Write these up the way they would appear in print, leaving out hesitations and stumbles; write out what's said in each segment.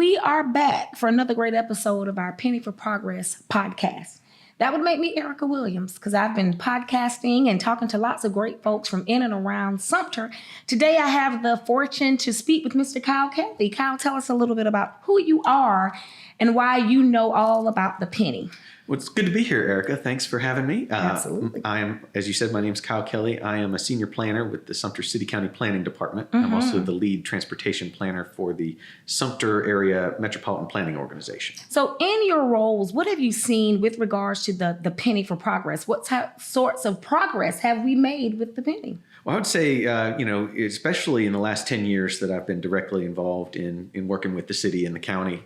we are back for another great episode of our Penny for Progress podcast. That would make me Erica Williams because I've been podcasting and talking to lots of great folks from in and around Sumter. Today, I have the fortune to speak with Mr. Kyle Kelly. Kyle, tell us a little bit about who you are and why you know all about the penny. Well, it's good to be here, Erica. Thanks for having me. Absolutely. I am, as you said, my name is Kyle Kelly. I am a senior planner with the Sumter City County Planning Department. I'm also the lead transportation planner for the Sumter Area Metropolitan Planning Organization. So in your roles, what have you seen with regards to the penny for progress? What sorts of progress have we made with the penny? Well, I would say, especially in the last 10 years that I've been directly involved in working with the city and the county,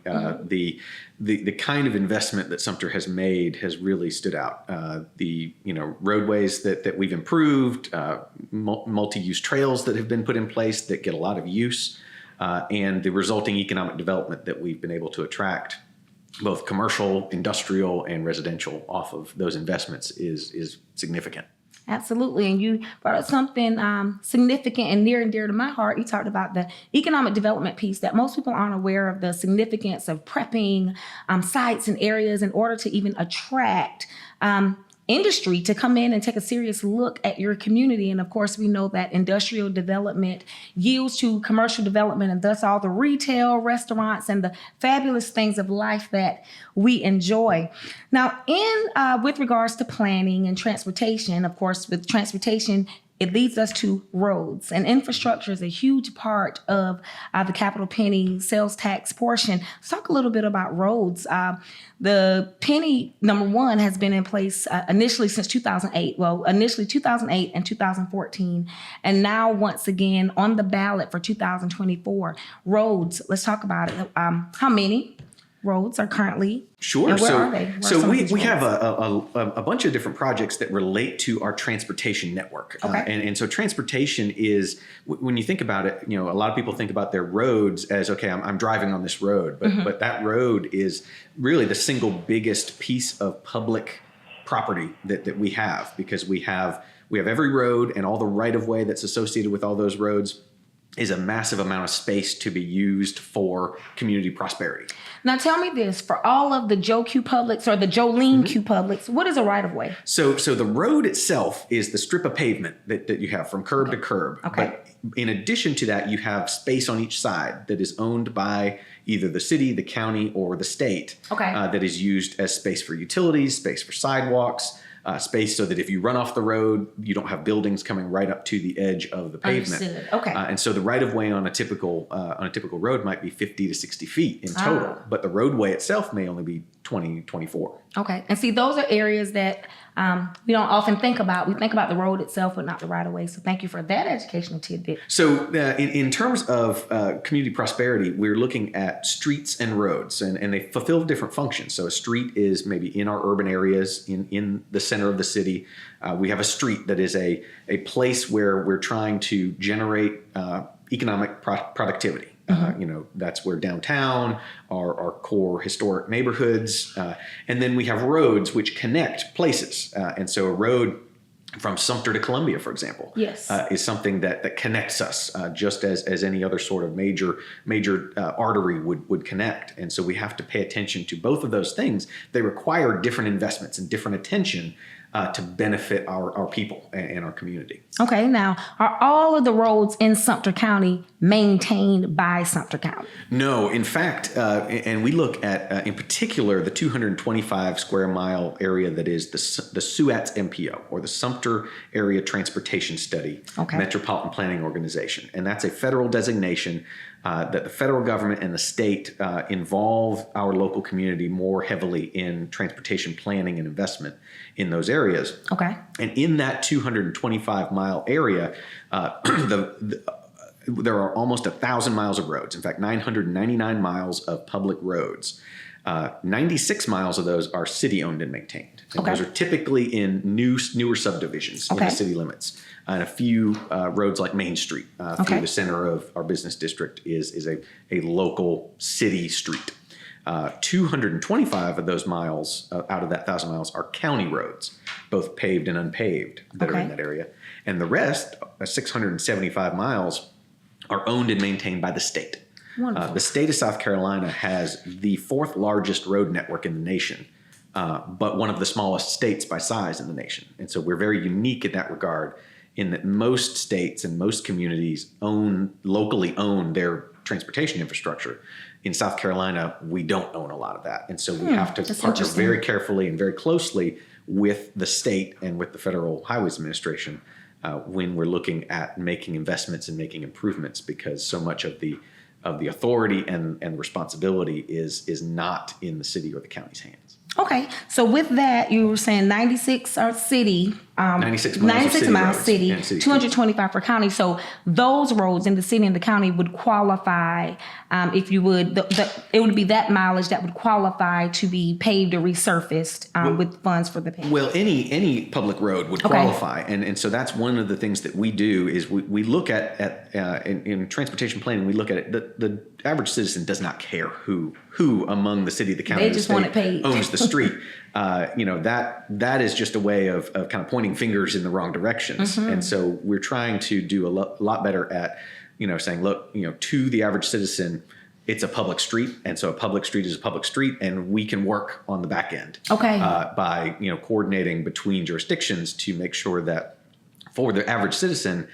the kind of investment that Sumter has made has really stood out. The roadways that we've improved, multi-use trails that have been put in place that get a lot of use, and the resulting economic development that we've been able to attract, both commercial, industrial, and residential, off of those investments is significant. Absolutely. And you brought up something significant and near and dear to my heart. You talked about the economic development piece that most people aren't aware of, the significance of prepping sites and areas in order to even attract industry to come in and take a serious look at your community. And of course, we know that industrial development yields to commercial development, and thus all the retail, restaurants, and the fabulous things of life that we enjoy. Now, with regards to planning and transportation, of course, with transportation, it leads us to roads, and infrastructure is a huge part of the capital penny sales tax portion. Let's talk a little bit about roads. The penny, number one, has been in place initially since 2008. Well, initially 2008 and 2014, and now once again on the ballot for 2024. Roads, let's talk about it. How many roads are currently? Sure. And where are they? So we have a bunch of different projects that relate to our transportation network. Okay. And so transportation is, when you think about it, a lot of people think about their roads as, okay, I'm driving on this road, but that road is really the single biggest piece of public property that we have, because we have every road, and all the right of way that's associated with all those roads is a massive amount of space to be used for community prosperity. Now tell me this, for all of the Joe Q Publics or the Jolene Q Publics, what is a right of way? So the road itself is the strip of pavement that you have from curb to curb. Okay. But in addition to that, you have space on each side that is owned by either the city, the county, or the state. Okay. That is used as space for utilities, space for sidewalks, space so that if you run off the road, you don't have buildings coming right up to the edge of the pavement. Understood. Okay. And so the right of way on a typical road might be 50 to 60 feet in total, but the roadway itself may only be 20, 24. Okay. And see, those are areas that we don't often think about. We think about the road itself, but not the right of way. So thank you for that educational tidbit. So in terms of community prosperity, we're looking at streets and roads, and they fulfill different functions. So a street is maybe in our urban areas, in the center of the city. We have a street that is a place where we're trying to generate economic productivity. That's where downtown, our core historic neighborhoods, and then we have roads which connect places. And so a road from Sumter to Columbia, for example, yes, is something that connects us just as any other sort of major artery would connect. And so we have to pay attention to both of those things. They require different investments and different attention to benefit our people and our community. Okay, now, are all of the roads in Sumter County maintained by Sumter County? No, in fact, and we look at, in particular, the 225 square mile area that is the SUATS MPO, or the Sumter Area Transportation Study Metropolitan Planning Organization. And that's a federal designation that the federal government and the state involve our local community more heavily in transportation planning and investment in those areas. Okay. And in that 225 mile area, there are almost 1,000 miles of roads. In fact, 999 miles of public roads. 96 miles of those are city owned and maintained. And those are typically in newer subdivisions in the city limits. And a few roads like Main Street through the center of our business district is a local city street. 225 of those miles out of that 1,000 miles are county roads, both paved and unpaved, that are in that area. And the rest, 675 miles, are owned and maintained by the state. Wonderful. The state of South Carolina has the fourth largest road network in the nation, but one of the smallest states by size in the nation. And so we're very unique in that regard, in that most states and most communities locally own their transportation infrastructure. In South Carolina, we don't own a lot of that. And so we have to partner very carefully and very closely with the state and with the Federal Highways Administration when we're looking at making investments and making improvements, because so much of the authority and responsibility is not in the city or the county's hands. Okay, so with that, you were saying 96 are city, 96 miles city, and city 225 for county. So those roads in the city and the county would qualify, if you would, it would be that mileage that would qualify to be paved or resurfaced with funds for the paving. Well, any public road would qualify, and so that's one of the things that we do is we look at in transportation planning, we look at it. The average citizen does not care who among the city, the county, they the just state want it paved. owns the street. That is just a way of kind of pointing fingers in the wrong directions. And so we're trying to do a lot better at, saying, look, to the average citizen, it's a public street. And so a public street is a public street, and we can work on the back end by, coordinating between jurisdictions to make sure that for the average citizen,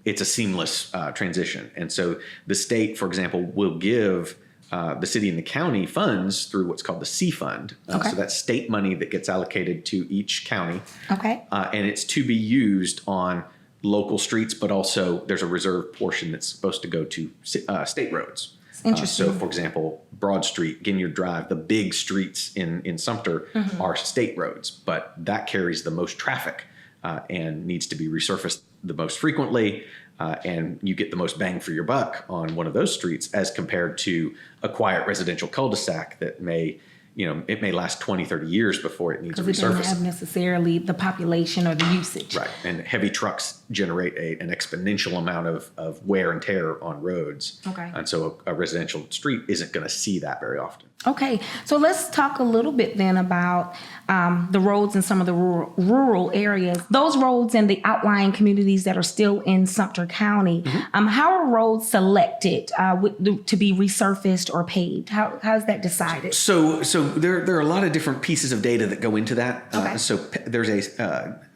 it's a seamless transition. And so the state, for example, will give the city and the county funds through what's called the C Fund. So that's state money that gets allocated to each county. And it's to be used on local streets, but also there's a reserved portion that's supposed to go to state roads. Interesting. So, for example, Broad Street, Ginyard Drive, the big streets in Sumter are state roads, but that carries the most traffic and needs to be resurfaced the most frequently. And you get the most bang for your buck on one of those streets as compared to a quiet residential cul-de-sac that it may last 20, 30 years before it needs a resurfacing. Because it doesn't have necessarily the population or the usage. Right. And heavy trucks generate an exponential amount of wear and tear on roads. And so a residential street isn't going to see that very often. Okay, so let's talk a little bit then about the roads in some of the rural areas. Those roads in the outlying communities that are still in Sumter County, how are roads selected to be resurfaced or paved? How is that decided? So there are a lot of different pieces of data that go into that. So there's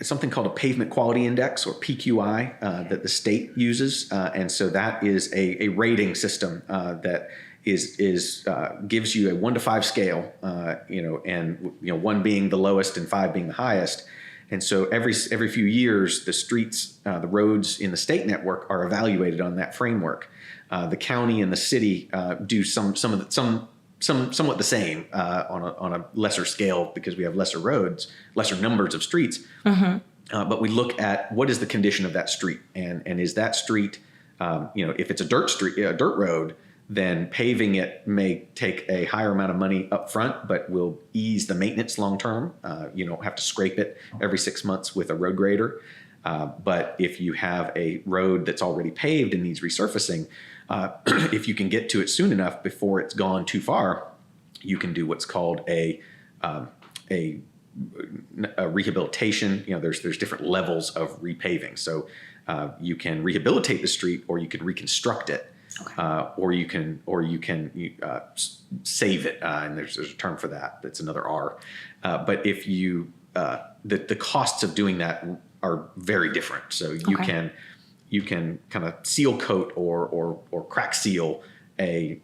something called a pavement quality index, or PQI, that the state uses, and so that is a rating system that gives you a 1 to 5 scale, and 1 being the lowest and 5 being the highest. And so every few years, the streets, the roads in the state network are evaluated on that framework. The county and the city do somewhat the same on a lesser scale, because we have lesser roads, lesser numbers of streets. But we look at what is the condition of that street, and is that street, if it's a dirt road, then paving it may take a higher amount of money up front, but will ease the maintenance long term. You don't have to scrape it every 6 months with a road grader. But if you have a road that's already paved and needs resurfacing, if you can get to it soon enough before it's gone too far, you can do what's called a rehabilitation. There's different levels of repaving. So you can rehabilitate the street, or you can reconstruct it. Or you can save it, and there's a term for that. That's another R. But if you the costs of doing that are very different. So you can kind of seal coat or crack seal a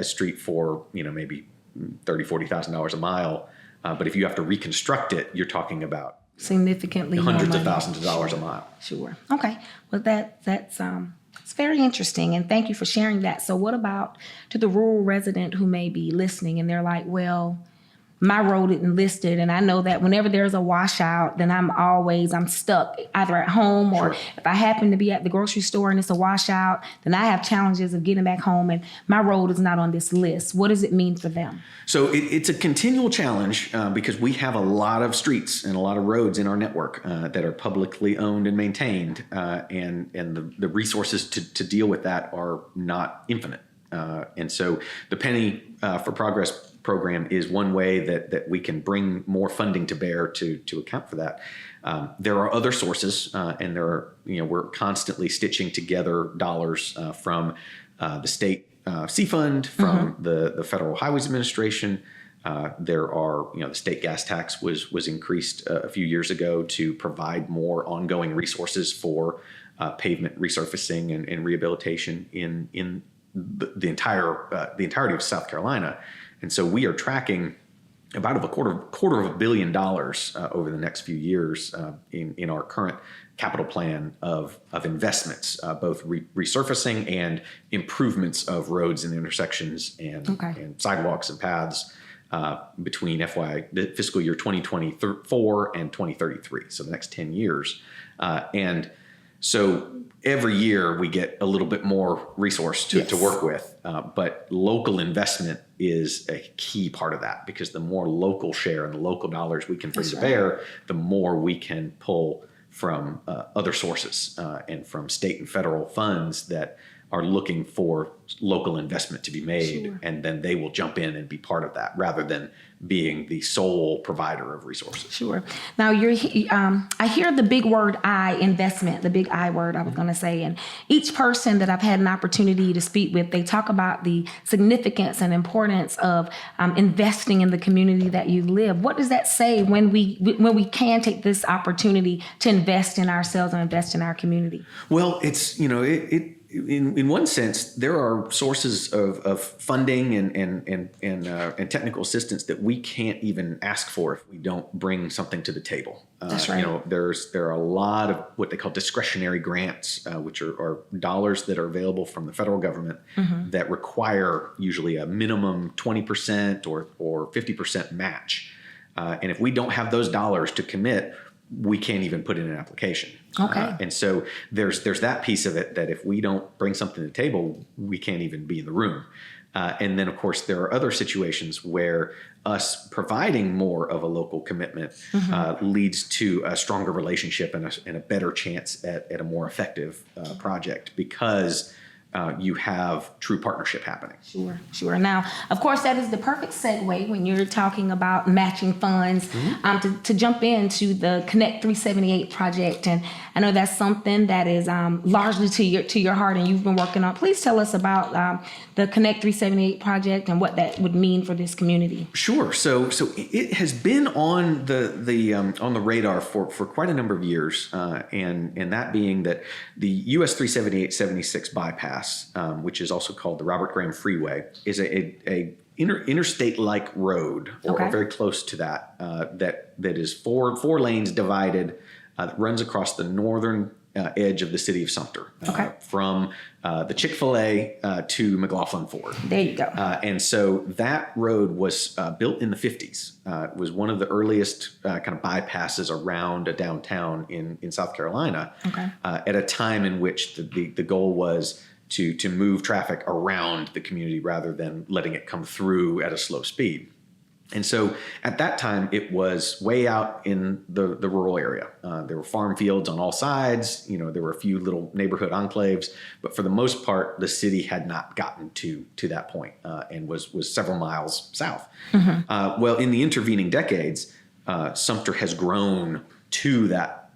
street for maybe $30,000-$40,000 a mile. But if you have to reconstruct it, you're talking about significantly hundreds of thousands of dollars a mile. Sure. Okay. Well, that's it's very interesting, and thank you for sharing that. So what about to the rural resident who may be listening and they're like, well, my road isn't listed, and I know that whenever there's a washout, then I'm stuck either at home, or if I happen to be at the grocery store and it's a washout, then I have challenges of getting back home, and my road is not on this list. What does it mean for them? So it's a continual challenge because we have a lot of streets and a lot of roads in our network that are publicly owned and maintained, and the resources to deal with that are not infinite. And so the Penny for Progress program is one way that we can bring more funding to bear to account for that. There are other sources, and we're constantly stitching together dollars from the state C fund, from the Federal Highways Administration. There are, the state gas tax was increased a few years ago to provide more ongoing resources for pavement resurfacing and rehabilitation in the entirety of South Carolina. And so we are tracking about a quarter of $1 billion over the next few years in our current capital plan of investments, both resurfacing and improvements of roads and intersections and sidewalks and paths between the fiscal year 2024 and 2033, so the next 10 years. And so every year we get a little bit more resource to work with, but local investment is a key part of that, because the more local share and the local dollars we can bring to bear, the more we can pull from other sources and from state and federal funds that are looking for local investment to be made, and then they will jump in and be part of that rather than being the sole provider of resources. Sure. Now I hear the big word I, investment, the big I word I was going to say, and each person that I've had an opportunity to speak with, they talk about the significance and importance of investing in the community that you live. What does that say when we can take this opportunity to invest in ourselves and invest in our community? Well, it's, in one sense, there are sources of funding and technical assistance that we can't even ask for if we don't bring something to the table. That's right. There are a lot of what they call discretionary grants, which are dollars that are available from the federal government that require usually a minimum 20% or 50% match. And if we don't have those dollars to commit, we can't even put in an application. Okay. And so there's that piece of it, that if we don't bring something to the table, we can't even be in the room. And then, of course, there are other situations where us providing more of a local commitment leads to a stronger relationship and a better chance at a more effective project, because you have true partnership happening. Sure. Now, of course, that is the perfect segue when you're talking about matching funds to jump into the Connect 378 project. And I know that's something that is largely to your heart and you've been working on. Please tell us about the Connect 378 project and what that would mean for this community. Sure. So it has been on the radar for quite a number of years, and that being that the US 378-76 bypass, which is also called the Robert Graham Freeway, is a interstate-like road, or very close to that, that is four lanes divided, that runs across the northern edge of the city of Sumter, from the Chick-fil-A to McLaughlin Ford. There you go. And so that road was built in the 50s. It was one of the earliest kind of bypasses around a downtown in South Carolina, at a time in which the goal was to move traffic around the community rather than letting it come through at a slow speed. And so at that time, it was way out in the rural area. There were farm fields on all sides. There were a few little neighborhood enclaves, but for the most part, the city had not gotten to that point, and was several miles south. Well, in the intervening decades, Sumter has grown to that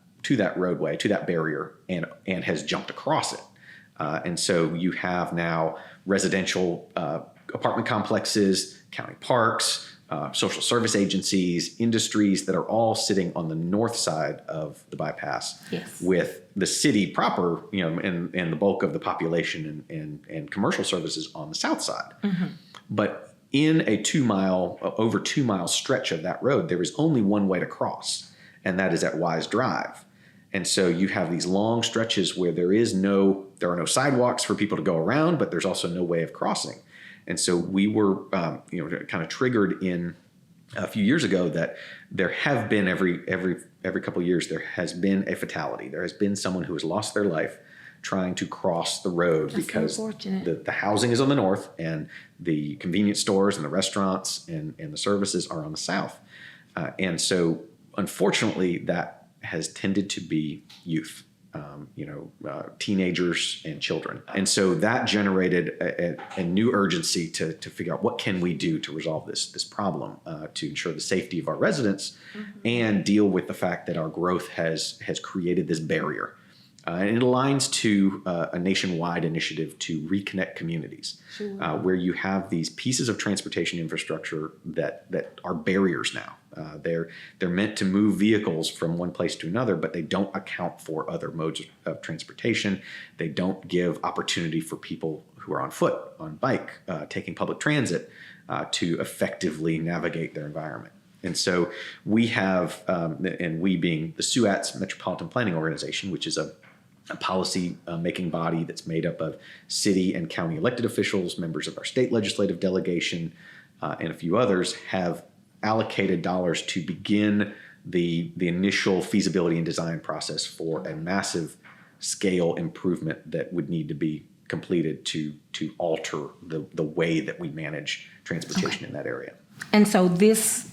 roadway, to that barrier, and has jumped across it. And so you have now residential apartment complexes, county parks, social service agencies, industries that are all sitting on the north side of the bypass, with the city proper, and the bulk of the population and commercial services on the south side. But in a over 2 mile stretch of that road, there is only one way to cross, and that is at Wise Drive. And so you have these long stretches where there are no sidewalks for people to go around, but there's also no way of crossing. And so we were, kind of triggered in a few years ago that there have been every couple of years, there has been a fatality. There has been someone who has lost their life trying to cross the road. That's because the housing is on the north and the convenience stores and the restaurants and the services are on the south. And so unfortunately, that has tended to be youth. Teenagers and children. And so that generated a new urgency to figure out what can we do to resolve this problem, to ensure the safety of our residents and deal with the fact that our growth has created this barrier. And it aligns to a nationwide initiative to reconnect communities, where you have these pieces of transportation infrastructure that are barriers now. They're meant to move vehicles from one place to another, but they don't account for other modes of transportation. They don't give opportunity for people who are on foot, on bike, taking public transit, to effectively navigate their environment. And so we have, and we being the SUAT's Metropolitan Planning Organization, which is a policy making body that's made up of city and county elected officials, members of our state legislative delegation, and a few others, have allocated dollars to begin the initial feasibility and design process for a massive scale improvement that would need to be completed to alter the way that we manage transportation in that area. And so this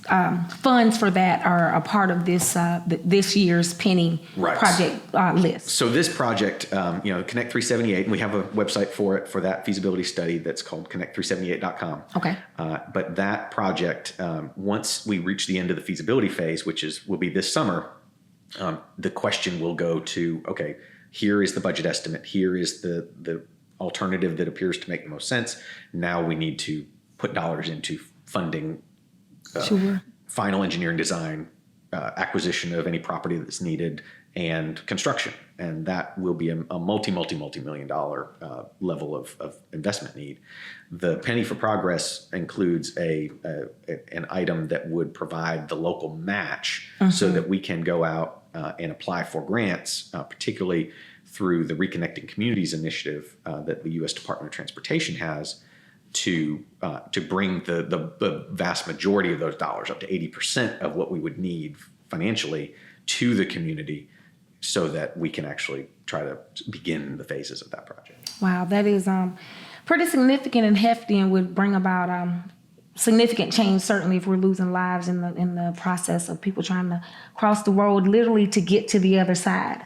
funds for that are a part of this year's penny project list. So this project, Connect 378, and we have a website for it, for that feasibility study that's called connect378.com. Okay. But that project, once we reach the end of the feasibility phase, which will be this summer, the question will go to, okay, here is the budget estimate. Here is the alternative that appears to make the most sense. Now we need to put dollars into funding final engineering design, acquisition of any property that's needed, and construction. And that will be a multi-million dollar level of investment need. The penny for progress includes an item that would provide the local match so that we can go out and apply for grants, particularly through the Reconnecting Communities initiative that the U.S. Department of Transportation has, to bring the vast majority of those dollars, up to 80% of what we would need financially, to the community, so that we can actually try to begin the phases of that project. Wow, that is pretty significant and hefty, and would bring about significant change, certainly, if we're losing lives in the process of people trying to cross the road literally to get to the other side.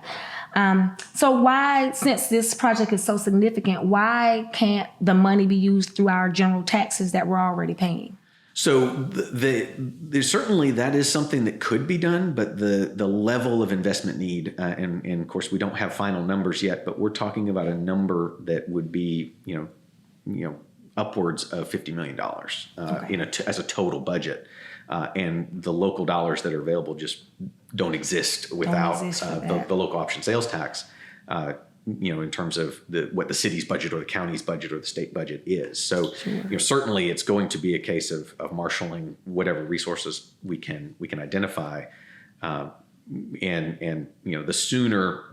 So why, since this project is so significant, why can't the money be used through our general taxes that we're already paying? So there's certainly that is something that could be done, but the level of investment need, and of course we don't have final numbers yet, but we're talking about a number that would be upwards of $50 million as a total budget, and the local dollars that are available just don't exist without the local option sales tax. In terms of what the city's budget or the county's budget or the state budget is. So, certainly it's going to be a case of marshaling whatever resources we can identify, and the sooner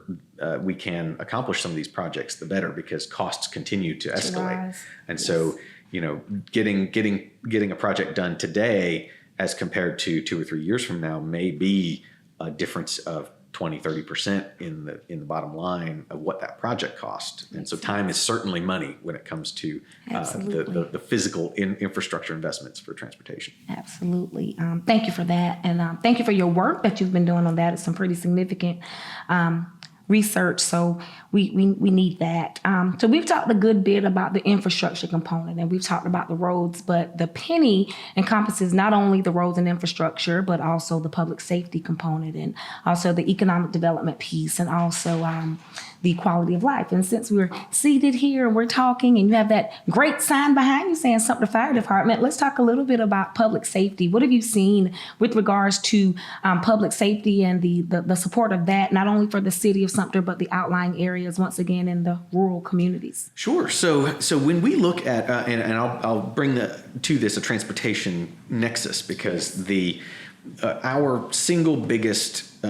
we can accomplish some of these projects, the better, because costs continue to escalate. And so, getting a project done today as compared to 2 or 3 years from now may be a difference of 20-30% in the bottom line of what that project cost. And so time is certainly money when it comes to the physical infrastructure investments for transportation. Absolutely. Thank you for that. And thank you for your work that you've been doing on that. It's some pretty significant research, so we need that. So we've talked a good bit about the infrastructure component, and we've talked about the roads, but the penny encompasses not only the roads and infrastructure, but also the public safety component, and also the economic development piece, and also the quality of life. And since we're seated here and we're talking, and you have that great sign behind you saying Sumter Fire Department, let's talk a little bit about public safety. What have you seen with regards to public safety and the support of that, not only for the city of Sumter, but the outlying areas, once again, in the rural communities? Sure. So when we look at, and I'll bring to this a transportation nexus, because our single biggest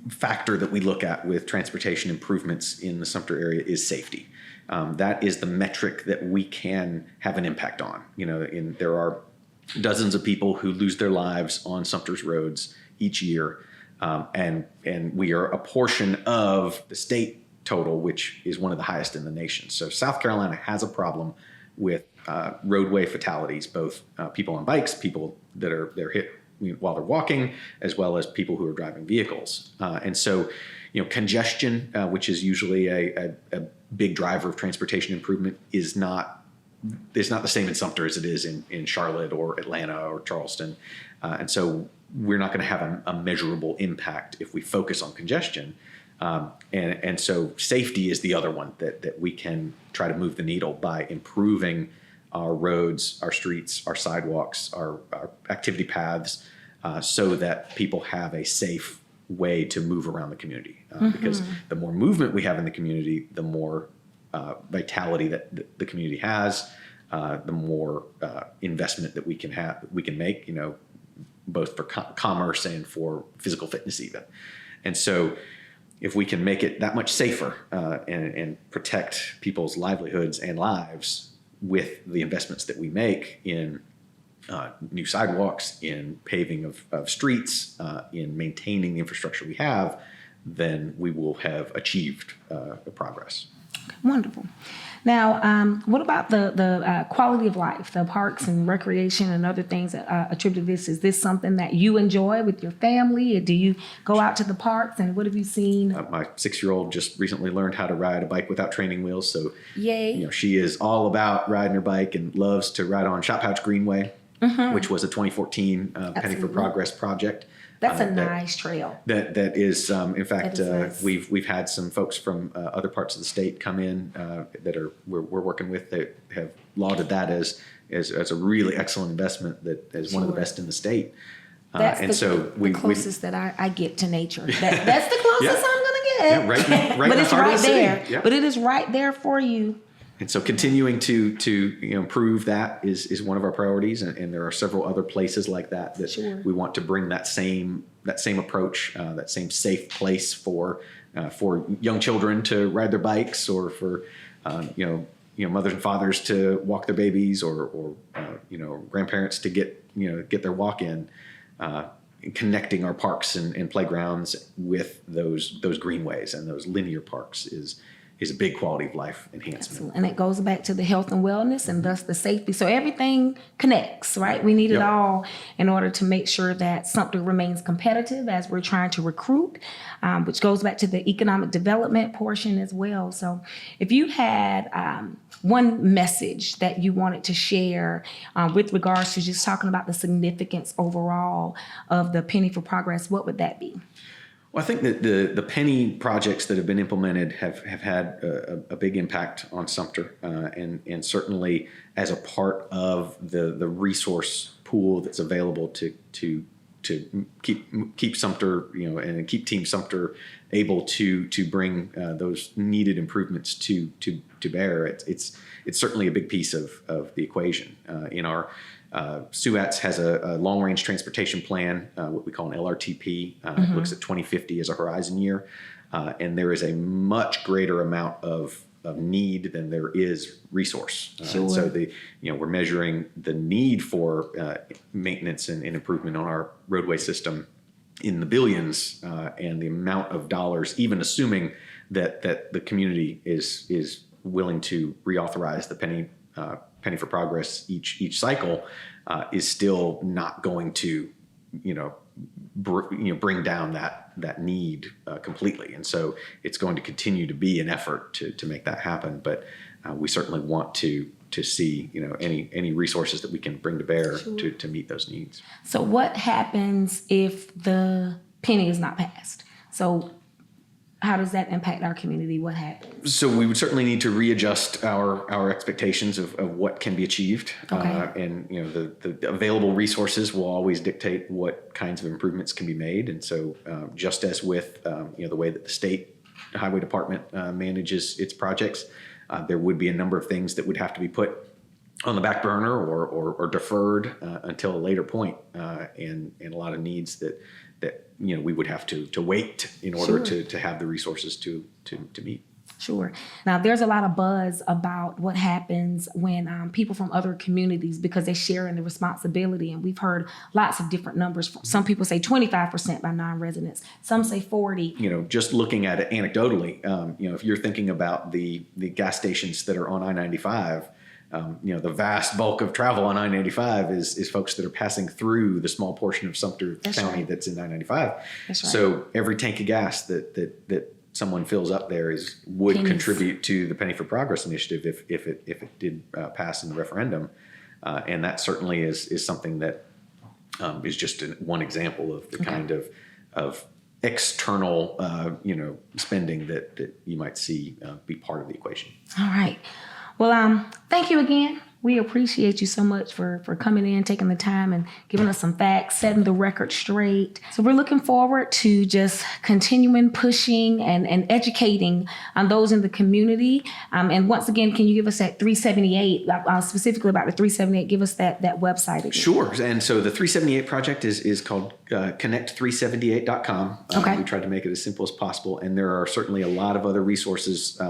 factor that we look at with transportation improvements in the Sumter area is safety. That is the metric that we can have an impact on. There are dozens of people who lose their lives on Sumter's roads each year. And we are a portion of the state total, which is one of the highest in the nation. So South Carolina has a problem with roadway fatalities, both people on bikes, people they're hit while they're walking, as well as people who are driving vehicles. And so, congestion, which is usually a big driver of transportation improvement, is not the same in Sumter as it is in Charlotte or Atlanta or Charleston. And so we're not going to have a measurable impact if we focus on congestion. And so safety is the other one that we can try to move the needle by improving our roads, our streets, our sidewalks, our activity paths, so that people have a safe way to move around the community. Because the more movement we have in the community, the more vitality that the community has, the more investment that we can make, both for commerce and for physical fitness even. And so if we can make it that much safer and protect people's livelihoods and lives with the investments that we make in new sidewalks, in paving of streets, in maintaining the infrastructure we have, then we will have achieved progress. Wonderful. Now, what about the quality of life, the parks and recreation and other things that attribute to this? Is this something that you enjoy with your family? Or do you go out to the parks, and what have you seen? My 6-year-old just recently learned how to ride a bike without training wheels. So, yay! She is all about riding her bike and loves to ride on Shop Pouch Greenway, which was a 2014 Penny for Progress project. That's a nice trail. That is, in fact, nice. we've had some folks from other parts of the state come in that we're working with that have lauded that as a really excellent investment that is one of the best in the state. That's the closest that I get to nature. That's the closest I'm going to get. Yeah, right but it's right there. Yeah. But it is right there for you. And so continuing to improve that is one of our priorities, and there are several other places like that we want to bring that same approach, that same safe place for young children to ride their bikes, or for mothers and fathers to walk their babies, or grandparents to get their walk in. Connecting our parks and playgrounds with those greenways and those linear parks is a big quality of life enhancement. Absolutely. And it goes back to the health and wellness and thus the safety. So everything connects, right? We need it all in order to make sure that Sumter remains competitive as we're trying to recruit, which goes back to the economic development portion as well. So if you had one message that you wanted to share with regards to just talking about the significance overall of the Penny for Progress, what would that be? Well, I think that the Penny projects that have been implemented have had a big impact on Sumter, and certainly as a part of the resource pool that's available to keep Sumter, and keep Team Sumter able to bring those needed improvements to bear. It's certainly a big piece of the equation. In our SUATS has a long-range transportation plan, what we call an LRTP. It looks at 2050 as a horizon year, and there is a much greater amount of need than there is resource. Sure. And so we're measuring the need for maintenance and improvement on our roadway system in the billions, and the amount of dollars, even assuming that the community is willing to reauthorize the Penny for Progress each cycle, is still not going to bring down that need completely. And so it's going to continue to be an effort to make that happen. But we certainly want to see any resources that we can bring to bear to meet those needs. So what happens if the penny is not passed? So how does that impact our community? What happens? So we would certainly need to readjust our expectations of what can be achieved. Okay. And the available resources will always dictate what kinds of improvements can be made. And so just as with the way that the state highway department manages its projects, there would be a number of things that would have to be put on the back burner or deferred until a later point, and a lot of needs that we would have to wait in order to have the resources to meet. Sure. Now, there's a lot of buzz about what happens when people from other communities, because they share in the responsibility. And we've heard lots of different numbers. Some people say 25% by non-residents. Some say 40. Just looking at it anecdotally, if you're thinking about the gas stations that are on I-95, the vast bulk of travel on I-95 is folks that are passing through the small portion of Sumter County that's in I-95. That's right. So every tank of gas that someone fills up there would Pennies. Contribute to the Penny for Progress initiative if it did pass in the referendum, and that certainly is something that is just one example of the kind of external, spending that you might see be part of the equation. All right. Well, thank you again. We appreciate you so much for coming in, taking the time and giving us some facts, setting the record straight. So we're looking forward to just continuing pushing and educating on those in the community. And once again, can you give us that 378, specifically about the 378, give us that website again. Sure. And so the 378 project is called connect378.com. Okay. We tried to make it as simple as possible. And there are certainly a lot of other resources.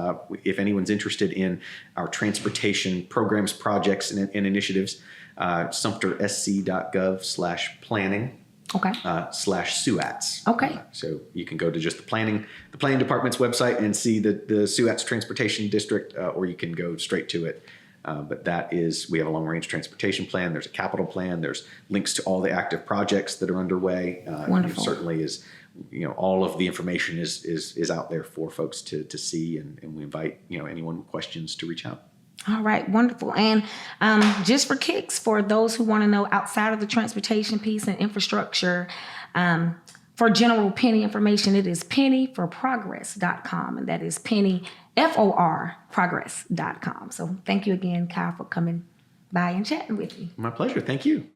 If anyone's interested in our transportation programs, projects, and initiatives, sumtersc.gov/planning. Okay. /SUATs. Okay. So you can go to just the planning department's website and see the SUATs Transportation District, or you can go straight to it. But we have a long range transportation plan. There's a capital plan. There's links to all the active projects that are underway. Wonderful. It certainly is, all of the information is out there for folks to see, and we invite, anyone with questions to reach out. All right, wonderful. And just for kicks, for those who want to know outside of the transportation piece and infrastructure, for general penny information, it is pennyforprogress.com, and that is penny, FOR, progress.com. So thank you again, Kyle, for coming by and chatting with me. My pleasure. Thank you.